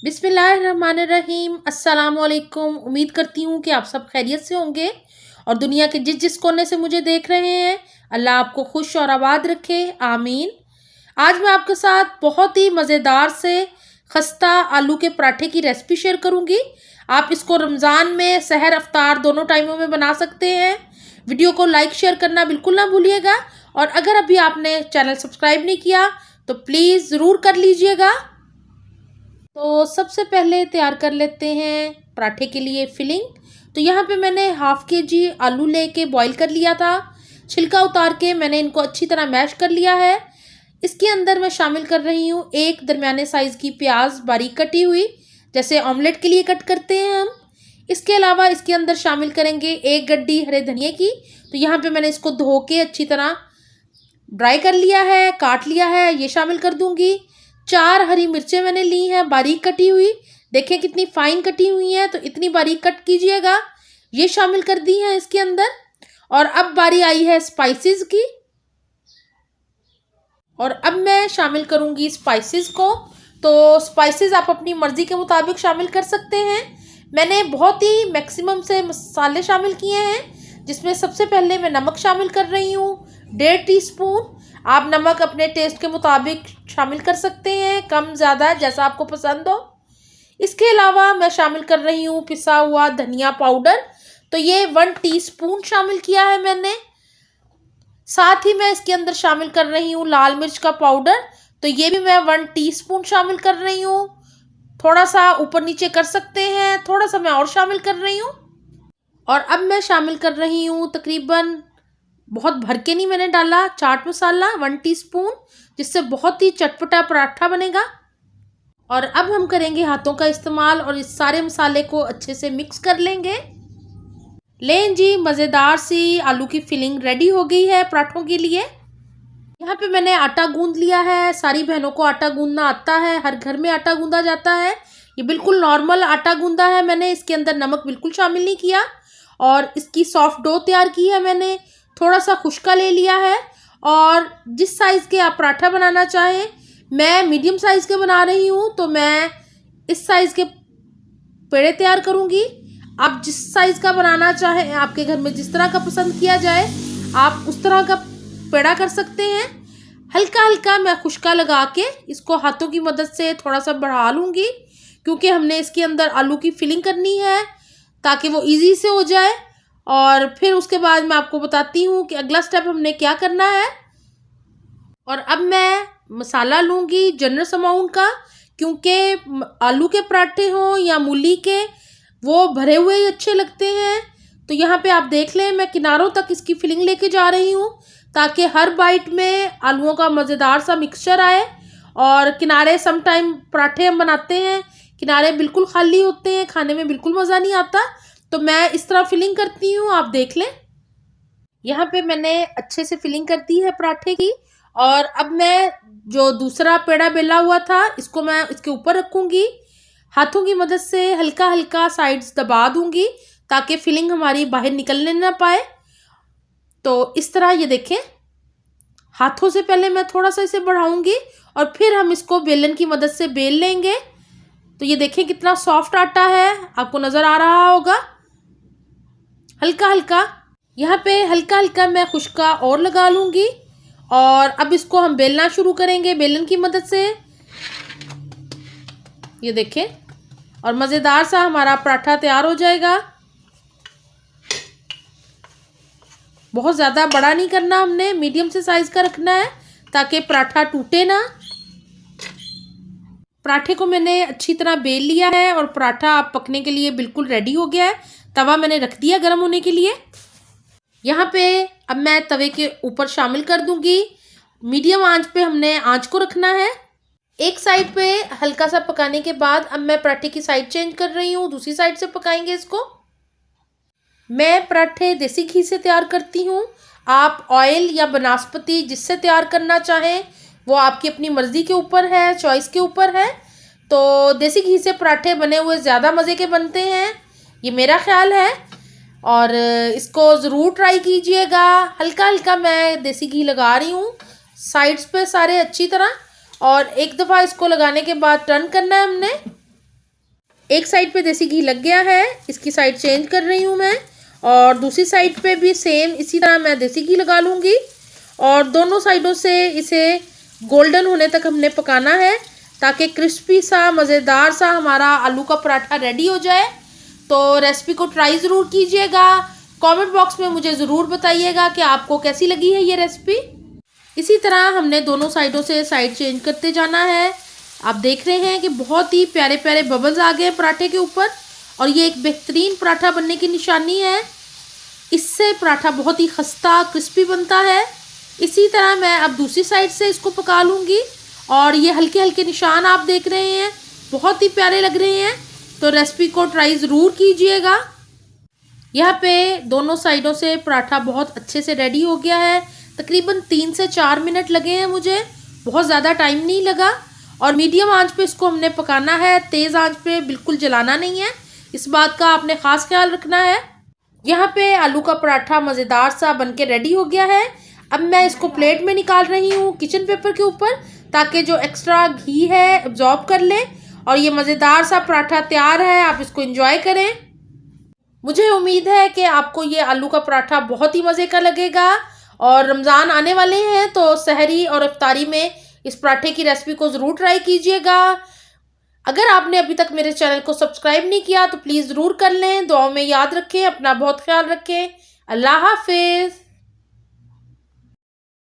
बिस्मिल्लाहिर्रहमानिर्रहीम। अस्सलाम वालेकुम। उम्मीद करती हूँ कि आप सब खैरियत से होंगे और दुनिया के जिस जिस कोने से मुझे देख रहे हैं अल्लाह आपको खुश और आबाद रखे, आमीन। आज मैं आपके साथ बहुत ही मज़ेदार से खस्ता आलू के पराठे की रेसिपी शेयर करूँगी। आप इसको रमज़ान में सहर अफ्तार दोनों टाइमों में बना सकते हैं। वीडियो को लाइक शेयर करना बिल्कुल ना भूलिएगा और अगर अभी आपने चैनल सब्सक्राइब नहीं किया तो प्लीज़ ज़रूर कर लीजिएगा। तो सबसे पहले तैयार कर लेते हैं पराठे के लिए फिलिंग। तो यहाँ पे मैंने हाफ़ केजी आलू लेके बॉईल कर लिया था। छिलका उतार के मैंने इनको अच्छी तरह मैश कर लिया है। इसके अंदर मैं शामिल कर रही हूँ एक दरमियाने साइज़ की प्याज बारीक कटी हुई, जैसे ऑमलेट के लिए कट करते हैं हम। इसके अलावा इसके अंदर शामिल करेंगे एक गड्डी हरे धनिए की। तो यहाँ पे मैंने इसको धो के अच्छी तरह ड्राई कर लिया है, काट लिया है, ये शामिल कर दूँगी। 4 हरी मिर्चें मैंने ली हैं बारीक कटी हुई। देखें कितनी फाइन कटी हुई हैं, तो इतनी बारीक कट कीजिएगा। ये शामिल कर दी हैं इसके अंदर। और अब बारी आई है स्पाइसेस की। और अब मैं शामिल करूंगी स्पाइसेस को। तो स्पाइसेस आप अपनी मर्ज़ी के मुताबिक शामिल कर सकते हैं। मैंने बहुत ही मैक्सिमम से मसाले शामिल किए हैं, जिसमें सबसे पहले मैं नमक शामिल कर रही हूँ 1.5 टीस्पून। आप नमक अपने टेस्ट के मुताबिक शामिल कर सकते हैं, कम ज़्यादा जैसा आपको पसंद हो। इसके अलावा मैं शामिल कर रही हूँ पिसा हुआ धनिया पाउडर। तो ये 1 टीस्पून शामिल किया है मैंने। साथ ही मैं इसके अंदर शामिल कर रही हूँ लाल मिर्च का पाउडर। तो ये भी मैं 1 टीस्पून शामिल कर रही हूँ। थोड़ा सा ऊपर नीचे कर सकते हैं, थोड़ा सा मैं और शामिल कर रही हूँ। और अब मैं शामिल कर रही हूँ तकरीबन, बहुत भर के नहीं मैंने डाला, चाट मसाला 1 टीस्पून, जिससे बहुत ही चटपटा पराठा बनेगा। और अब हम करेंगे हाथों का इस्तेमाल और इस सारे मसाले को अच्छे से मिक्स कर लेंगे। लें जी, मज़ेदार सी आलू की फिलिंग रेडी हो गई है पराठों के लिए। यहाँ पे मैंने आटा गूंद लिया है। सारी बहनों को आटा गूंदना आता है, हर घर में आटा गूंदा जाता है। ये बिल्कुल नॉर्मल आटा गूंदा है मैंने। इसके अंदर नमक बिल्कुल शामिल नहीं किया। और इसकी सॉफ्ट डो तैयार की है मैंने। थोड़ा सा खुश्का ले लिया है। और जिस साइज़ के आप पराठा बनाना चाहें, मैं मीडियम साइज़ के बना रही हूँ, तो मैं इस साइज़ के पेड़े तैयार करूँगी। आप जिस साइज़ का बनाना चाहें, आपके घर में जिस तरह का पसंद किया जाए, आप उस तरह का पेड़ा कर सकते हैं। हल्का हल्का मैं खुश्का लगा के इसको हाथों की मदद से थोड़ा सा बढ़ा लूँगी, क्योंकि हमने इसके अंदर आलू की फिलिंग करनी है ताकि वो इजी से हो जाए। और फिर उसके बाद मैं आपको बताती हूँ कि अगला स्टेप हमने क्या करना है। और अब मैं मसाला लूँगी जनरस अमाउंट का, क्योंकि आलू के पराठे हों या मूली के, वो भरे हुए ही अच्छे लगते हैं। तो यहाँ पे आप देख लें, मैं किनारों तक इसकी फिलिंग लेके जा रही हूँ ताकि हर बाइट में आलूओं का मज़ेदार सा मिक्सचर आए। और किनारे सम टाइम पराठे हम बनाते हैं, किनारे बिल्कुल खाली होते हैं, खाने में बिल्कुल मज़ा नहीं आता। तो मैं इस तरह फिलिंग करती हूँ, आप देख लें। यहाँ पे मैंने अच्छे से फिलिंग कर दी है पराठे की। और अब मैं जो दूसरा पेड़ा बेला हुआ था, इसको मैं इसके ऊपर रखूँगी। हाथों की मदद से हल्का हल्का साइड्स दबा दूँगी ताकि फिलिंग हमारी बाहर निकलने ना पाए। तो इस तरह ये देखें, हाथों से पहले मैं थोड़ा सा इसे बढ़ाऊँगी और फिर हम इसको बेलन की मदद से बेल लेंगे। तो ये देखें कितना सॉफ्ट आटा है, आपको नज़र आ रहा होगा। हल्का हल्का यहाँ पे हल्का हल्का मैं खुश्का और लगा लूँगी। और अब इसको हम बेलना शुरू करेंगे बेलन की मदद से। ये देखें, और मज़ेदार सा हमारा पराठा तैयार हो जाएगा। बहुत ज़्यादा बड़ा नहीं करना हमने, मीडियम से साइज़ का रखना है ताकि पराठा टूटे ना। पराठे को मैंने अच्छी तरह बेल लिया है और पराठा अब पकने के लिए बिल्कुल रेडी हो गया है। तवा मैंने रख दिया गर्म होने के लिए। यहाँ पे अब मैं तवे के ऊपर शामिल कर दूंगी। मीडियम आंच पे हमने आंच को रखना है। एक साइड पे हल्का सा पकाने के बाद अब मैं पराठे की साइड चेंज कर रही हूँ, दूसरी साइड से पकाएंगे इसको। मैं पराठे देसी घी से तैयार करती हूँ। आप ऑयल या बनास्पति जिससे तैयार करना चाहें, वो आपकी अपनी मर्ज़ी के ऊपर है, चॉइस के ऊपर है। तो देसी घी से पराठे बने हुए ज़्यादा मज़े के बनते हैं, ये मेरा ख्याल है। और इसको ज़रूर ट्राई कीजिएगा। हल्का हल्का मैं देसी घी लगा रही हूँ साइड्स पे सारे अच्छी तरह। और एक दफ़ा इसको लगाने के बाद टर्न करना है हमने। एक साइड पे देसी घी लग गया है, इसकी साइड चेंज कर रही हूँ मैं। और दूसरी साइड पे भी सेम इसी तरह मैं देसी घी लगा लूँगी और दोनों साइडों से इसे गोल्डन होने तक हमने पकाना है ताकि क्रिस्पी सा मज़ेदार सा हमारा आलू का पराठा रेडी हो जाए। तो रेसिपी को ट्राई ज़रूर कीजिएगा। कमेंट बॉक्स में मुझे ज़रूर बताइएगा कि आपको कैसी लगी है ये रेसिपी। इसी तरह हमने दोनों साइडों से साइड चेंज करते जाना है। आप देख रहे हैं कि बहुत ही प्यारे प्यारे बबल्स आ गए पराठे के ऊपर और ये एक बेहतरीन पराठा बनने की निशानी है। इससे पराठा बहुत ही खस्ता क्रिस्पी बनता है। इसी तरह मैं अब दूसरी साइड से इसको पका लूँगी और ये हल्के हल्के निशान आप देख रहे हैं, बहुत ही प्यारे लग रहे हैं। तो रेसिपी को ट्राई ज़रूर कीजिएगा। यहाँ पे दोनों साइडों से पराठा बहुत अच्छे से रेडी हो गया है। तकरीबन 3 से 4 मिनट लगे हैं मुझे, बहुत ज़्यादा टाइम नहीं लगा। और मीडियम आंच पे इसको हमने पकाना है, तेज़ आंच पे बिल्कुल जलाना नहीं है, इस बात का आपने ख़ास ख्याल रखना है। यहाँ पे आलू का पराठा मज़ेदार सा बनके रेडी हो गया है। अब मैं इसको प्लेट में निकाल रही हूँ किचन पेपर के ऊपर ताकि जो एक्स्ट्रा घी है एब्जॉर्ब कर ले। और ये मज़ेदार सा पराठा तैयार है, आप इसको एंजॉय करें। मुझे उम्मीद है कि आपको ये आलू का पराठा बहुत ही मज़े का लगेगा। और रमज़ान आने वाले हैं तो सहरी और इफ्तारी में इस पराठे की रेसिपी को ज़रूर ट्राई कीजिएगा। अगर आपने अभी तक मेरे चैनल को सब्सक्राइब नहीं किया तो प्लीज़ ज़रूर कर लें। दुआओं में याद रखें, अपना बहुत ख्याल रखें। अल्लाह हाफिज़।